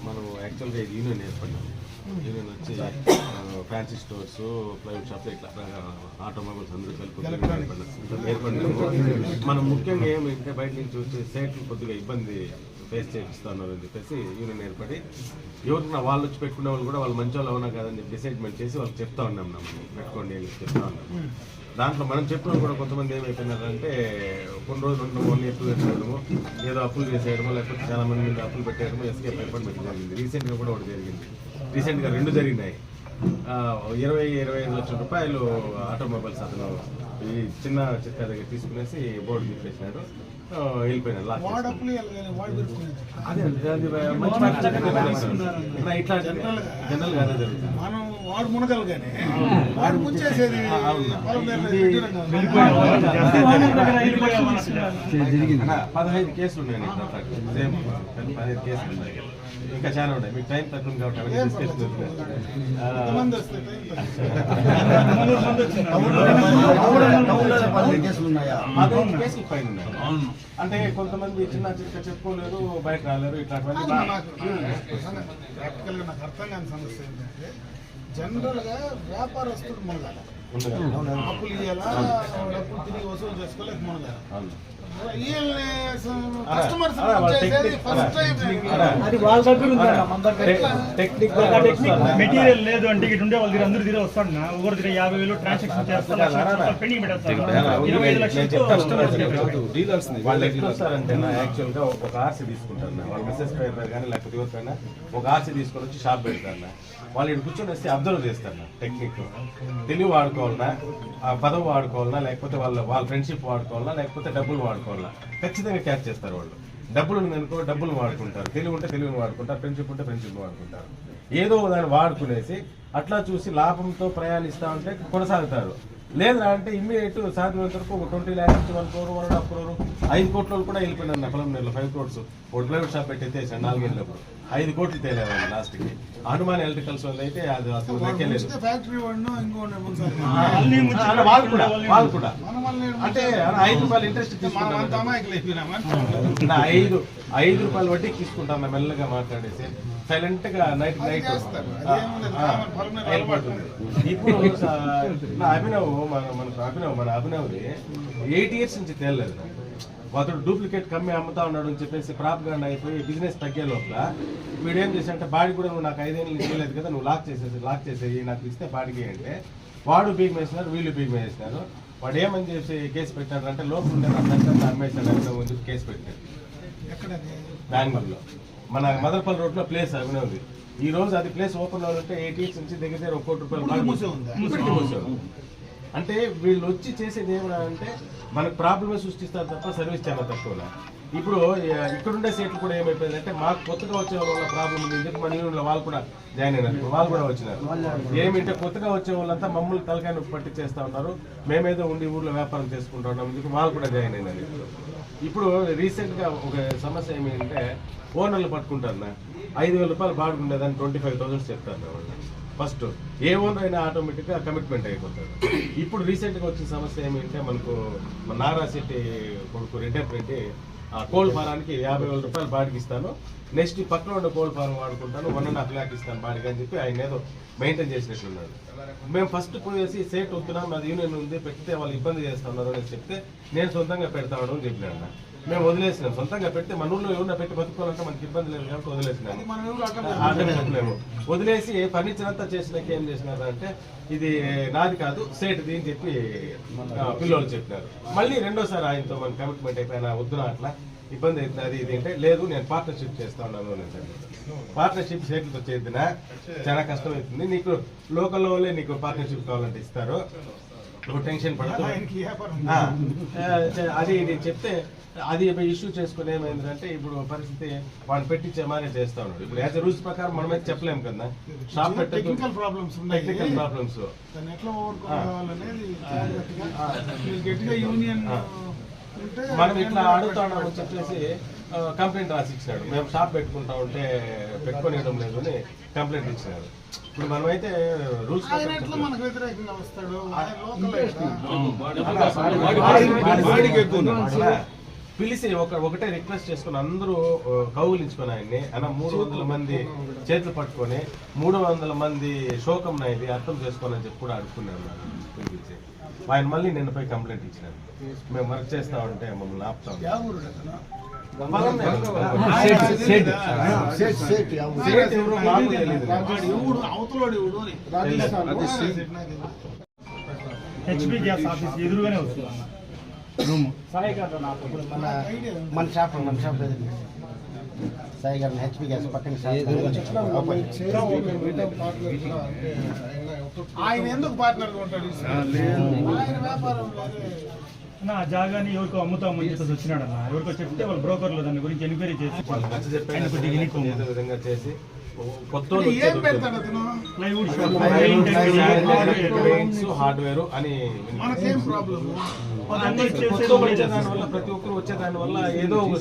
మనం యాక్చువల్గా union ఏర్పడినాం. Union వచ్చి ఫ్యాన్సీ స్టోర్స్, ప్రైవేట్ షాప్స్, ఇట్లా ఆటోమొబైల్స్ అందరూ కలిపి ఏర్పడినాము. మనం ముఖ్యంగా ఏమంటే బయట నుంచి వచ్చే సేట్లు కొద్దిగా ఇబ్బంది ఫేస్ చేపిస్తున్నారు అని చెప్పేసి యూనియన్ ఏర్పడి ఎవరికైనా వాళ్ళు వచ్చి పెట్టుకునే వాళ్ళు కూడా వాళ్ళు మంచి వాళ్ళు అవునా కాదని చెప్పి డిసైడ్మెంట్ చేసి వాళ్ళకి చెప్తా ఉన్నాం. మనం పెట్టుకోండి అని చెప్తా ఉన్నాము. దాంట్లో మనం చెప్పిన కూడా కొంతమంది ఏమైపోయినారంటే కొన్ని రోజులు ఉండడం, 1 year 2 years ఉండడము, ఏదో అప్పులు చేసేయడము, లేకపోతే చాలా మంది మీద అప్పులు పెట్టేయడము, ఎస్కేప్ అయిపోవడం పెట్టడం జరిగింది. రీసెంట్గా కూడా ఒకటి జరిగింది. రీసెంట్గా 2 జరిగినాయి. 20-25 లక్షల రూపాయలు ఆటోమొబైల్స్ అతను ఈ చిన్న చిత్త దగ్గర తీసుకునేసి బోర్డు తిప్పేసినాడు, వెళ్ళిపోయినాడు. అదే ఇట్లా జనరల్ గా అదే జరుగుతుంది. వాడు మునగలు కానీ వాడు ముంచేసేది 15 కేసులు ఉన్నాయి. 15 కేసులు ఉన్నాయి. ఇంకా చాలా ఉన్నాయి. మీకు టైం తక్కువ కాబట్టి కేసులు పైన ఉన్నాయి. అంటే కొంతమంది చిన్న చిన్న చెప్పుకోలేరు, బయట రాలేరు. ఇట్లాంటివన్నీ ప్రాక్టికల్గా నాకు అర్థం కాని సమస్య ఏంటంటే జనరల్ గా వ్యాపారస్తుడు మునగాల, అప్పులు ఇయ్యాలా, డబ్బులు తిరిగి వసూలు చేసుకోలేక మునగాల. మెటీరియల్ లేదు అంటే ఇటు ఉండే వాళ్ళ దగ్గర అందరూ తీరే వస్తాడు. ఒకరి దగ్గర 50,000 ట్రాన్సాక్షన్ చేస్తారు, పెండింగ్ పెట్టేస్తారు. 25 లక్షలు వాళ్ళు ఎట్లా వస్తారంటే యాక్చువల్ గా ఒక ఆర్సీ తీసుకుంటారు. వాళ్ళ మెసేజ్ పేపర్ కానీ లేకపోతే ఎవరికైనా ఒక ఆర్సీ తీసుకొని వచ్చి షాప్ పెడతారు. వాళ్ళు ఇక్కడ కూర్చొని వస్తే అబ్జర్వ్ చేస్తారు. టెక్నిక్ తెలివి వాడుకోవాలన్నా, ఆ పదవి వాడుకోవాలన్నా, లేకపోతే వాళ్ళ ఫ్రెండ్షిప్ వాడుకోవాలన్నా, లేకపోతే డబ్బులు వాడుకోవాలన్నా ఖచ్చితంగా క్యాచ్ చేస్తారు. వాళ్ళు డబ్బులు ఉందనుకో డబ్బులు వాడుకుంటారు, తెలివి ఉంటే తెలివిని వాడుకుంటారు, ఫ్రెండ్షిప్ ఉంటే ఫ్రెండ్షిప్ వాడుకుంటారు. ఏదో దాన్ని వాడుకునేసి అట్లా చూసి లాభంతో ప్రయాణిస్తా ఉంటే కొనసాగుతారు. లేదా అంటే ఇమ్మీడియట్ సాధ్యమైనంత వరకు ఒక 20 lakhs నుంచి 1 crore, 1.5 crore, 5 కోట్లు కూడా వెళ్ళిపోయినారు. పొలం నెలలో 5 crores ఒక ప్రైవేట్ షాప్ పెట్టి ఎత్తేసాను 4 ఏళ్ళప్పుడు. 5 కోట్లు తేలేవాళ్ళు లాస్ట్కి. హనుమాన్ ఎలక్ట్రికల్స్ వల్ల అయితే అది అసలు లెక్కలేదు. వాళ్ళు కూడా అంటే 5 రూపాయలు ఇంట్రెస్ట్ తీసుకుంటాం, 5 రూపాయలు వడ్డీకి తీసుకుంటాం. మెల్లగా మాట్లాడేసి సైలెంట్ గా నైట్ వెళ్ళిపోతుంది. ఇప్పుడు మన అభినవ్ది 8 years నుంచి తేలలేదు. అతడు డూప్లికేట్ కమ్మి అమ్ముతా ఉన్నాడు అని చెప్పేసి ప్రాపగాండా అయిపోయి బిజినెస్ తగ్గే లోపల వీడు ఏం చేశాడంటే బాడీ కూడా నువ్వు నాకు 5 ఏళ్ళు చేయలేదు కదా, నువ్వు లాక్ చేసేసి నాకు ఇస్తే బాడీకి అంటే వాడు బీగ్ వేసినారు, వీళ్ళు బీగ్ వేసినారు. వాడు ఏమని చేసి కేసు పెట్టాడు అంటే లోపల ఉండే అతను అమ్మేశాడు అని కేసు పెట్టాడు బెంగళూరులో. మన మదర్పల్లి రోడ్ లో ప్లేస్ అభినవ్ది. ఈ రోజు అది ప్లేస్ ఓపెన్ అవ్వాలంటే 8 years నుంచి దగ్గర 1 కోటి రూపాయలు. అంటే వీళ్ళు వచ్చి చేసేది ఏమన్నా అంటే మనకు ప్రాబ్లమే సృష్టిస్తారు తప్ప సర్వీస్ చాలా తక్కువ. ఇప్పుడు ఇక్కడుండే సీట్లు కూడా ఏమైపోయిందంటే మాకు కొత్తగా వచ్చే వాళ్ళ ప్రాబ్లం ఉంది. ఎందుకు మన యూనియన్లో వాళ్ళు కూడా జాయిన్ అయినారు, వాళ్ళు కూడా వచ్చినారు. ఏమింటే కొత్తగా వచ్చే వాళ్ళంతా మమ్మల్ని తలకాయ నొప్పి పట్టి చేస్తూ ఉన్నారు, మేమేదో ఉండి ఊర్లో వ్యాపారం చేసుకుంటా ఉన్నాం. ఎందుకు వాళ్ళు కూడా జాయిన్ అయినారు. ఇప్పుడు రీసెంట్గా ఒక సమస్య ఏమిటంటే ఓనర్లు పట్టుకుంటారు. 5,000 రూపాయలు బాడుకుండేదాన్ని 25,000 చెప్తారు వాళ్ళు. ఫస్ట్ ఏ ఓనర్ అయినా ఆటోమేటిక్గా కమిట్మెంట్ అయిపోతారు. ఇప్పుడు రీసెంట్గా వచ్చిన సమస్య ఏమిటంటే మనకు నారా సిటీ కొడుకు రెడ్డి కోల్డ్ ఫారానికి 50,000 రూపాయలు బాడికి ఇస్తాను, నెక్స్ట్ పక్కన ఉన్న కోల్డ్ ఫారం వాడుకుంటాను, 1.5 lakh ఇస్తాను బాడికి అని చెప్పి ఆయన ఏదో మెయింటైన్ చేసినట్టున్నాడు. మేము ఫస్ట్ పోయేసి సేట్ వస్తున్నాం, అది యూనియన్ ఉంది, పెడితే వాళ్ళు ఇబ్బంది చేస్తున్నారు అని చెప్తే నేను సొంతంగా పెడతాను అని చెప్పినాను. మేము వదిలేసినాం. సొంతంగా పెడితే మన ఊళ్ళో ఎవరైనా పెట్టి బతుకోవాలంటే మనకి ఇబ్బంది లేదు కాబట్టి వదిలేసినాము. మేము వదిలేసి ఫర్నిచర్ అంతా చేసినాక ఏం చేసినారు అంటే ఇది నాది కాదు సేట్ది అని చెప్పి పిల్లలు చెప్పినారు. మళ్ళీ రెండోసారి ఆయనతో మన కమిట్మెంట్ అయిపోయినా వద్దున అట్లా ఇబ్బంది అవుతుంది అది ఇది అంటే లేదు నేను పార్ట్నర్షిప్ చేస్తా ఉన్నాను అని అంటాడు. పార్ట్నర్షిప్ చేతులతో చేద్దినా చాలా కష్టం అవుతుంది. నీకు లోకల్ వాళ్ళే నీకు పార్ట్నర్షిప్ కావాలంటే ఇస్తారు, నువ్వు టెన్షన్ పడదు. ఆయనకి వ్యాపారం అది ఇది చెప్తే అది ఇష్యూ చేసుకుని ఏమైందంటే ఇప్పుడు పరిస్థితి వాడిని పెట్టించే మారే చేస్తా ఉన్నాడు. ఇప్పుడు యాజ్ రూల్స్ ప్రకారం మనమైతే చెప్పలేము కదా, షాప్ పెట్టే టెక్నికల్ ప్రాబ్లమ్స్ ఉన్నాయి. టెక్నికల్ ప్రాబ్లమ్స్ దాన్ని ఎట్లా ఓవర్కోవాలనేది గట్టిగా యూనియన్ ఉంటే మనం ఇట్లా అడుగుతామని చెప్పేసి కంప్లైంట్ రాసి ఇచ్చినాడు. మేము షాప్ పెట్టుకుంటా ఉంటే పెట్టుకోనివ్వడం లేదు అని కంప్లైంట్ ఇచ్చినాడు. ఇప్పుడు మనమైతే రూల్స్ ఆయన ఎట్లా మనకు వ్యతిరేకంగా వస్తాడు? ఆయన లోకల్ పిలిచి ఒకటే రిక్వెస్ట్ చేసుకుని అందరూ కౌగులించుకొని ఆయన్ని అన్న 300 మంది చేతులు పట్టుకొని 300 మంది శోకం ఇది అర్థం చేసుకోని అని చెప్పి కూడా అడుక్కున్నాను. పిలిపించి ఆయన మళ్ళీ నిన్నపై కంప్లైంట్ ఇచ్చినారు. మేము వర్క్ చేస్తా ఉంటే మమ్మల్ని ఆపుతాం. హెచ్పి గ్యాస్ ఆఫీస్ ఎదురుగానే వస్తుంది రూమ్. మన షాప్ సాయి గారు హెచ్పి గ్యాస్ పక్కన ఆయన ఎందుకు పార్ట్నర్ గా ఉంటాడు? ఆయన వ్యాపారం అన్న ఆ జాగాని ఎవరికో అమ్ముతామని చెప్పేసి వచ్చినాడు అన్న. ఎవరికో చెప్తే వాళ్ళు బ్రోకర్లు దాని గురించి ఎంక్వైరీ చేసి ఏదో విధంగా చేసి కొత్త ఏం పెడతాడు అతను? ప్లైవుడ్ హార్డ్వేర్ అని మనకేం ప్రాబ్లం? వచ్చేదాని వల్ల ప్రతి ఒక్కరు వచ్చేదాని వల్ల ఏదో ఒక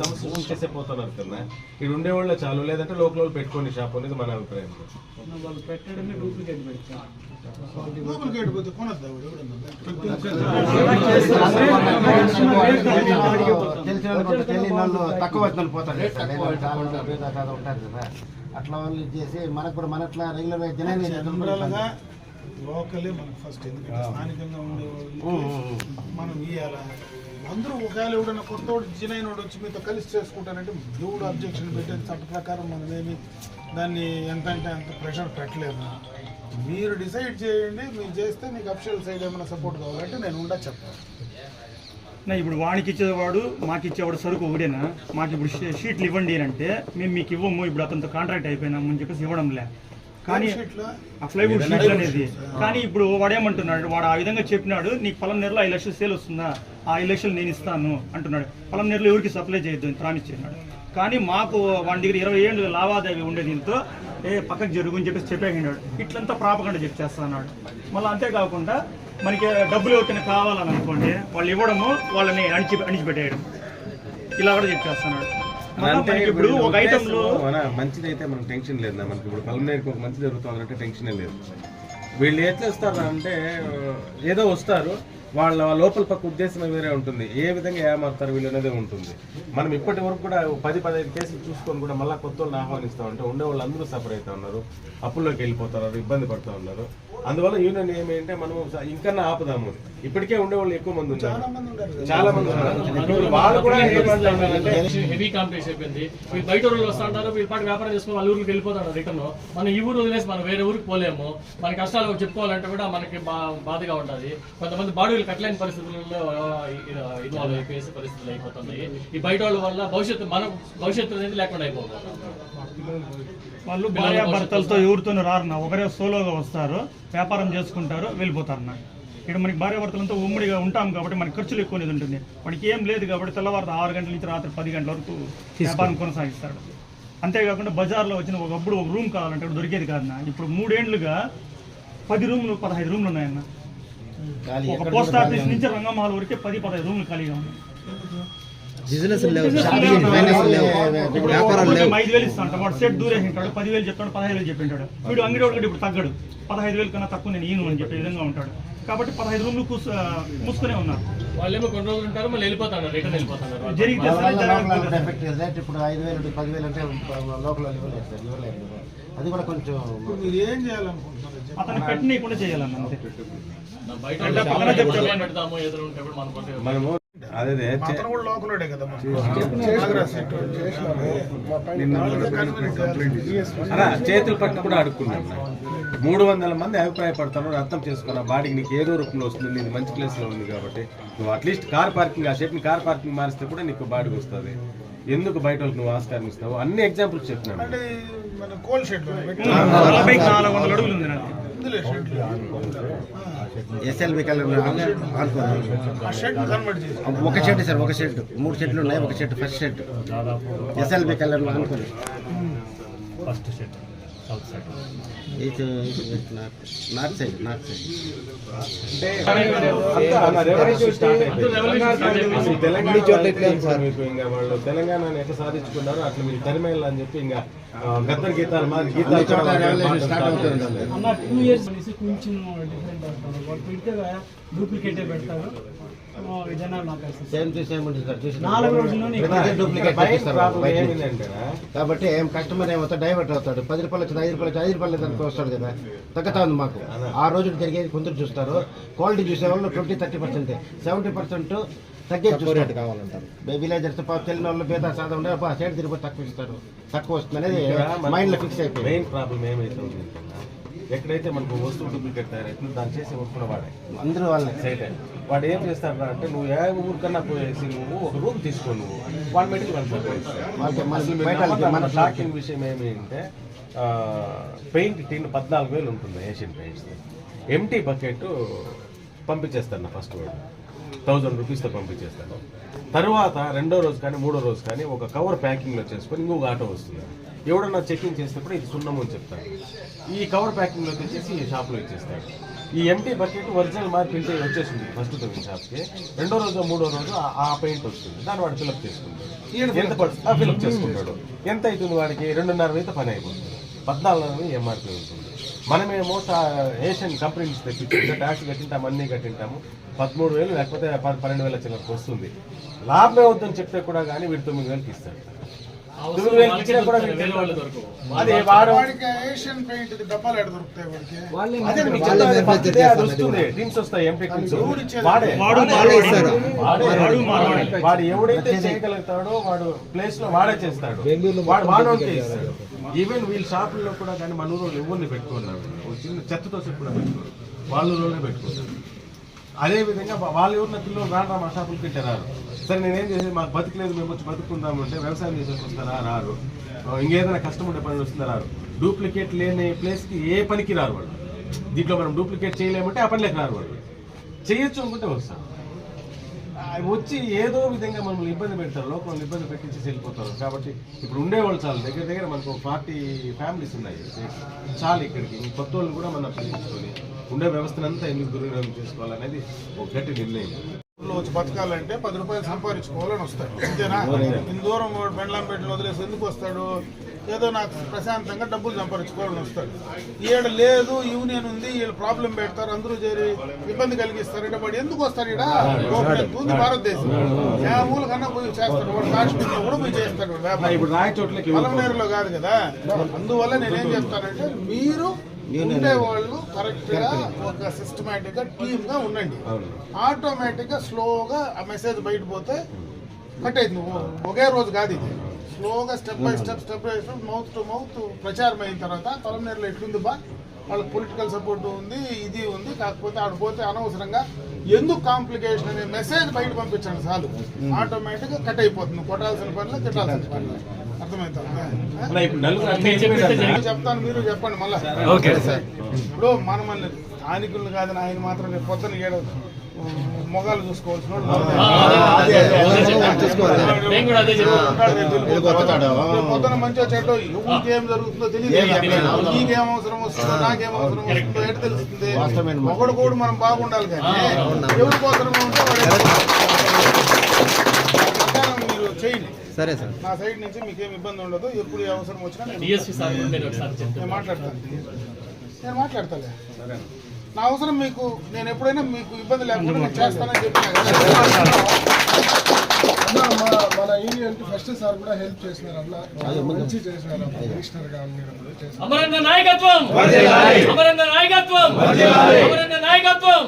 సమస్య చేసే పోతున్నారు కదా. ఇక్కడ ఉండేవాళ్ళే చాలు, లేదంటే లోకల్ వాళ్ళు పెట్టుకోండి షాప్ అనేది మన అభిప్రాయం. డూప్లికేట్ పోతే కొనద్దా? తెలిసిన వాళ్ళు తక్కువ వచ్చిన పోతారు ఉంటారు కదా, అట్లా వాళ్ళు చేసి మనకు కూడా మన అట్లా రెగ్యులర్ జనరల్గా లోకలే మనకు ఫస్ట్. ఎందుకంటే స్థానికంగా ఉండేవాళ్ళు మనం ఇవ్వాలా. అందరూ ఒకవేళ ఎవడన్నా కొత్తవాడు జినైనోడు వచ్చి మీతో కలిసి చేసుకుంటానంటే దేవుడు అబ్జెక్షన్ పెట్టేది చట్ట ప్రకారం మనమేమి దాన్ని ఎంత అంటే అంత ప్రెషర్ పెట్టలేదు. మీరు డిసైడ్ చేయండి, మీరు చేస్తే నీకు అఫిషియల్ సైడ్ ఏమైనా సపోర్ట్ కావాలంటే నేను ఉండా చెప్తాను. ఇప్పుడు వాడికి ఇచ్చేవాడు మాకు ఇచ్చేవాడు సరుకు ఒకటేనా? మాకు ఇప్పుడు షీట్లు ఇవ్వండి అంటే మేము మీకు ఇవ్వము, ఇప్పుడు అతనితో కాంట్రాక్ట్ అయిపోయినాము అని చెప్పేసి ఇవ్వడంలే. కానీ ఆ ప్లైవుడ్ షీట్లు అనేది కానీ ఇప్పుడు వాడు ఏమంటున్నాడు, వాడు ఆ విధంగా చెప్పినాడు, నీకు పలం నెలలో 5 లక్షలు సేల్ వస్తుందా, ఆ 5 లక్షలు నేను ఇస్తాను అంటున్నాడు. పలం నెలలో ఎవరికి సప్లై చేయొద్దు అని ప్రామిస్ చేసినాడు. కానీ మాకు వాడి దగ్గర 20 ఏళ్ళు లావాదేవీ ఉండే దీంతో పక్కకు జరుగు అని చెప్పేసి చెప్పేసినాడు. ఇట్లంతా ప్రాపకండా చెప్పి చేస్తున్నాడు. మళ్ళీ అంతేకాకుండా మనకి డబ్బులు ఎవరికైనా కావాలని అనుకోండి, వాళ్ళు ఇవ్వడము, వాళ్ళని అణిచిపెట్టేయడం, ఇలా కూడా చెప్పేస్తున్నాడు. అంటే ఇప్పుడు ఒక ఐటెంలో మంచిది అయితే మనకు టెన్షన్ లేదు. మనకి ఇప్పుడు పల్మనేరికి ఒక మంచి జరుగుతుంది అంటే టెన్షనే లేదు. వీళ్ళు ఎట్లా వస్తారు అంటే ఏదో వస్తారు, వాళ్ళ లోపల పక్క ఉద్దేశం వేరే ఉంటుంది. ఏ విధంగా ఏమారుతారు వీళ్ళు అనేది ఉంటుంది. మనం ఇప్పటి వరకు కూడా 10-15 కేసులు చూసుకొని కూడా మళ్ళీ కొత్త వాళ్ళని ఆహ్వానిస్తూ ఉంటే ఉండే వాళ్ళు అందరూ సఫర్ అవుతా ఉన్నారు, అప్పుల్లోకి వెళ్ళిపోతున్నారు, ఇబ్బంది పడుతూ ఉన్నారు. అందువల్ల యూనియన్ ఏమంటే మనం ఇంకన్నా ఆపుదాము. ఇప్పటికే ఉండేవాళ్ళు ఎక్కువ మంది ఉన్నారు, చాలా మంది ఉన్నారు. వాళ్ళు కూడా ఏమంటారంటే హెవీ కాంపిటీషన్ అయిపోయింది. వీళ్ళు బయట ఊళ్ళు వస్తూ ఉంటారు, వీళ్ళ పాటు వ్యాపారం చేసుకుని వాళ్ళ ఊరికి వెళ్ళిపోతారు రిటర్న్. మనం ఈ ఊరు వదిలేసి మనం వేరే ఊరికి పోలేము. మన కష్టాలు చెప్పుకోవాలంటే కూడా మనకి బాధగా ఉంటుంది. కొంతమంది బాడీలు కట్టలేని పరిస్థితుల్లో ఇన్వాల్వ్ అయిపోయేసి పరిస్థితులు అయిపోతున్నాయి. ఈ బయట వాళ్ళ వల్ల భవిష్యత్తు అనేది లేకుండా అయిపోతుంది. వాళ్ళు భార్యాభర్తలతో ఎవరితోనూ రారన్న, ఒకరే సోలోగా వస్తారు, వ్యాపారం చేసుకుంటారు, వెళ్ళిపోతారన్న. ఇక్కడ మనకి భార్యాభర్తలంతా ఉమ్మడిగా ఉంటాం కాబట్టి మనకి ఖర్చులు ఎక్కువ ఉంటుంది. మనకి ఏం లేదు కాబట్టి తెల్లవారు 6 గంటల నుంచి రాత్రి 10 గంటల వరకు వ్యాపారం కొనసాగిస్తాడు. అంతేకాకుండా బజార్లో వచ్చిన ఒకప్పుడు ఒక రూమ్ కావాలంటే దొరికేది కాదన్న. ఇప్పుడు 3 ఏళ్లుగా 10 రూమ్లు 15 రూమ్లు ఉన్నాయన్న. ఒక పోస్ట్ ఆఫీస్ నుంచి రంగమహల్ వరకే 10-15 రూమ్లు ఖాళీగా ఉన్నాయి. 5,000 ఇస్తాడు, వాడు సెట్ దూరేసింటాడు, 10,000 చెప్తాడు, 15,000 చెప్పింటాడు. వీడు అంగడి వాడు ఇప్పుడు తగ్గడు, 15,000 కన్నా తక్కువ నేను ఈను అని చెప్పే విధంగా ఉంటాడు. కాబట్టి 15 రూమ్లు మూసుకునే ఉన్నారు. వాళ్ళేమో కొన్ని రోజులు ఉంటారు, మళ్ళీ వెళ్ళిపోతాడు, రిటర్న్ వెళ్ళిపోతాడు. జరిగితే ఇప్పుడు 5,000 10,000 అంటే లోకల్ ఇవ్వలేదు. అది కూడా కొంచెం మీరు ఏం చేయాలనుకుంటున్నారు? అతను పెట్టనీయకుండా చేయాలన్న. అంతే బయట పెడతాము, ఎదురు ఉంటే కూడా మనకు మనము అదే అతను కూడా లోకలోడే కదా చేతులు పట్టు కూడా అడుక్కున్నాను. 300 మంది అభిప్రాయపడతాను, అర్థం చేసుకున్నా బాడీకి నీకు ఏదో రూపంలో వస్తుంది, నీది మంచి ప్లేస్ లో ఉంది కాబట్టి నువ్వు అట్లీస్ట్ కార్ పార్కింగ్, ఆ షెడ్ కార్ పార్కింగ్ మారిస్తే కూడా నీకు బాడీకి వస్తుంది. ఎందుకు బయట వాళ్ళకి నువ్వు ఆస్కారం ఇస్తావు? అన్ని ఎగ్జాంపుల్స్ చెప్పినాను. అంటే మన కోల్ షెడ్ 400 అడుగులు ఉంది నాకు. ఎస్ఎల్బి కలర్ ఆ షెడ్ కన్వర్ట్ చేసి ఒక షెడ్ సార్, ఒక షెడ్ 3 షెడ్లు ఉన్నాయి. ఒక shed first shed SLB colour అనుకోండి. First shed south side north side తెలంగాణని ఎట్లా సాధించుకున్నారో అట్లా మీరు తెరమేళ్ళ అని చెప్పి ఇంకా గద్దర్ గీతాలు మాది గీతాలు స్టార్ట్ అవుతుంది. అన్న 2 ఇయర్స్ అనేసి కొంచెం డిఫరెంట్ అవుతారు. వాళ్ళు పెడితే డూప్లికేటే పెడతారు. జనాలు నాకు సేమ్ టు సేమ్ ఉంటుంది సార్. చూసి 4 రోజుల్లోనే డూప్లికేట్ ఏమిందంటే కాబట్టి ఏం కస్టమర్ ఏమవుతాడు, డైవర్ట్ అవుతాడు. 10 రూపాయలు వచ్చింది, 5 రూపాయలు 5 రూపాయలు దానికి వస్తాడు కదా. తగ్గుతా ఉంది మాకు. ఆ రోజు జరిగేది కొందరు చూస్తారు. క్వాలిటీ చూసే వాళ్ళు 20-30%, 70% తగ్గేది చూస్తారు కావాలంటారు. విలేజర్స్ తెలియని వాళ్ళు బేదా సాధ ఉండే సైడ్ తిరిగి తక్కువ ఇస్తారు, తక్కువ వస్తుంది అనేది మైండ్ లో ఫిక్స్ అయిపోయింది. మెయిన్ ప్రాబ్లం ఏమైతుంది, ఎక్కడైతే మనకు వస్తువు డూప్లికేట్ తయారైతుంది దాన్ని చేసి ఊరుకున్న వాడే అందరూ వాళ్ళని సైడ్ వాడు ఏం చేస్తాడు అంటే నువ్వు ఏ ఊరికన్నా పోయేసి నువ్వు ఒక రూమ్ తీసుకో, నువ్వు వాళ్ళ మెడికల్ మన షాకింగ్ విషయం ఏమి అంటే పెయింట్ టీన్ 14,000 ఉంటుంది ఏషియన్ పెయింట్స్. ఎంటీ బకెట్ పంపించేస్తాను ఫస్ట్ వాడు 1000 రూపీస్తో పంపించేస్తాను. తర్వాత 2వ రోజు కానీ 3వ రోజు కానీ ఒక కవర్ ప్యాకింగ్లో చేసుకొని ఇంకొక ఆటో వస్తుంది. ఎవడన్నా చెకింగ్ చేస్తే కూడా ఇది సున్నము అని చెప్తాడు. ఈ కవర్ ప్యాకింగ్లో తెచ్చేసి ఈ షాప్లో ఇచ్చేస్తాడు. ఈ ఎంటీ బకెట్ ఒరిజినల్ మార్కెట్ వచ్చేసింది ఫస్ట్ షాప్కి. 2వ రోజు 3వ రోజు ఆ పెయింట్ వస్తుంది, దాన్ని వాడు ఫిలప్ చేసుకుంటాడు. ఎంత పడుతుంది ఫిలప్ చేసుకుంటాడు. ఎంత అవుతుంది వాడికి 2.5 పని అయిపోతుంది. 14,000 ఎంఆర్పీ ఉంటుంది. మనమేమో ఏషియన్ కంపెనీస్ తెప్పించి ట్యాక్స్ కట్టింటాము, అన్నీ కట్టింటాము. 13,000 లేకపోతే 12,000 చిల్లరకు వస్తుంది. లాభమే వద్దని చెప్తే కూడా కానీ వీడు 9,000కి ఇస్తాడు. 9,000 ఇచ్చినా కూడా అదే వాడికి ఏషియన్ పెయింట్ డబ్బాలు ఎక్కడ దొరుకుతాయి వాడికి? వస్తుంది టీమ్స్ వస్తాయి, ఎంపీ టీమ్స్. వాడు ఎవడైతే చేయగలుగుతాడో వాడు ప్లేస్ లో వాడే చేస్తాడు, వాడు ఇస్తాడు. ఈవెన్ వీళ్ళ షాపుల్లో కూడా కానీ మన ఊరు ఎవరిని పెట్టుకున్నారు, చిన్న చెత్తతో కూడా పెట్టుకోరు, వాళ్ళ ఊళ్ళోనే పెట్టుకుంటారు. అదేవిధంగా వాళ్ళ ఊరిన పిల్లలు రాను మా షాపులకి రారు. సరే నేనేం చేసేది, మాకు బతికలేదు, మేము వచ్చి బతుకుందాము అంటే వ్యవసాయం చేసేసి వస్తారా రారు, ఇంకేదైనా కష్టం ఉండే పనులు వస్తుందా రారు. డూప్లికేట్ లేని ప్లేస్కి ఏ పనికి రారు వాళ్ళు. దీంట్లో మనం డూప్లికేట్ చేయలేమంటే ఆ పనిలోకి రారు వాళ్ళు. చేయొచ్చు అనుకుంటే వస్తారు. వచ్చి ఏదో విధంగా మనల్ని ఇబ్బంది పెడతారు, లోకల్ ఇబ్బంది పెట్టించి వెళ్ళిపోతారు. కాబట్టి ఇప్పుడు ఉండేవాళ్ళు చాలా దగ్గర మనకు 40 ఫ్యామిలీస్ ఉన్నాయి చాలా ఇక్కడికి. కొత్త వాళ్ళు కూడా మనం పిలిపించుకొని ఉండే వ్యవస్థనంతా ఎందుకు దుర్వినియోగం చేసుకోవాలనేది ఒక గట్టి నిర్ణయం. వచ్చి బతకాలంటే 10 రూపాయలు సంపాదించుకోవాలని వస్తాడు, అంతేనా? ఇంత దూరం బెండ్లంపేటలో వదిలేసి ఎందుకు వస్తాడు? ఏదో నాకు ప్రశాంతంగా డబ్బులు సంపాదించుకోవాలని వస్తాడు. ఈడ లేదు, యూనియన్ ఉంది, వీళ్ళు ప్రాబ్లం పెడతారు, అందరూ చేరి ఇబ్బంది కలిగిస్తారు. వాడు ఎందుకు వస్తాడు? ఈడ భారతదేశం ఏ ఊళ్ళ కన్నా పోయి చేస్తాడు. వాడు కాశ్మీర్లో కూడా పోయి చేస్తాడు వ్యాపారం, పొలంనేరులో కాదు కదా. అందువల్ల నేనేం చెప్తానంటే మీరు ఉండేవాళ్ళు కరెక్ట్ గా ఒక సిస్టమేటిక్ గా టీమ్ గా ఉండండి. ఆటోమేటిక్ గా స్లోగా ఆ మెసేజ్ బయట పోతే కట్ అయింది. ఒకే రోజు కాదు ఇది, స్లోగా step by step mouth to mouth ప్రచారం అయిన తర్వాత పొలంనేరులో ఎట్లుంది బా, వాళ్ళకి పొలిటికల్ సపోర్ట్ ఉంది, ఇది ఉంది. కాకపోతే ఆడిపోతే అనవసరంగా ఎందుకు కాంప్లికేషన్ అనే మెసేజ్ బయట పంపించండి చాలు, ఆటోమేటిక్ గా కట్ అయిపోతుంది. కొట్టాల్సిన పనులు తిట్టాల్సిన పనులు. అర్థమవుతుందా? చెప్తాను, మీరు చెప్పండి మళ్ళా. ఇప్పుడు మనల్ని స్థానికులు కాదని ఆయన మాత్రం రేపు పొద్దున ఏడు మొగాలు చూసుకోవాల్సిన పొద్దున మంచిగా చెడ్డ ఊరికేం జరుగుతుందో తెలియదు, నీకేం అవసరం వస్తుందో నాకేం అవసరం వస్తుందో ఎటు తెలుస్తుంది. ఒకడు కూడా మనం బాగుండాలి, కానీ ఎవరి కోసం ఉంటే మీరు చేయండి. సరే సార్, నా సైడ్ నుంచి మీకేం ఇబ్బంది ఉండదు. ఎప్పుడు అవసరం వచ్చినా నేను మాట్లాడతాలే. నా అవసరం మీకు, నేను ఎప్పుడైనా మీకు ఇబ్బంది లేకుండా నేను చేస్తానని చెప్పినా కదా. మన యూనియన్ ఫస్ట్ సార్ కూడా హెల్ప్ చేసినారు, అట్లా మంచి చేసినారు. కమిషనర్ గా అమరేంద్ర నాయకత్వం, అమరేంద్ర నాయకత్వం, అమరేంద్ర నాయకత్వం.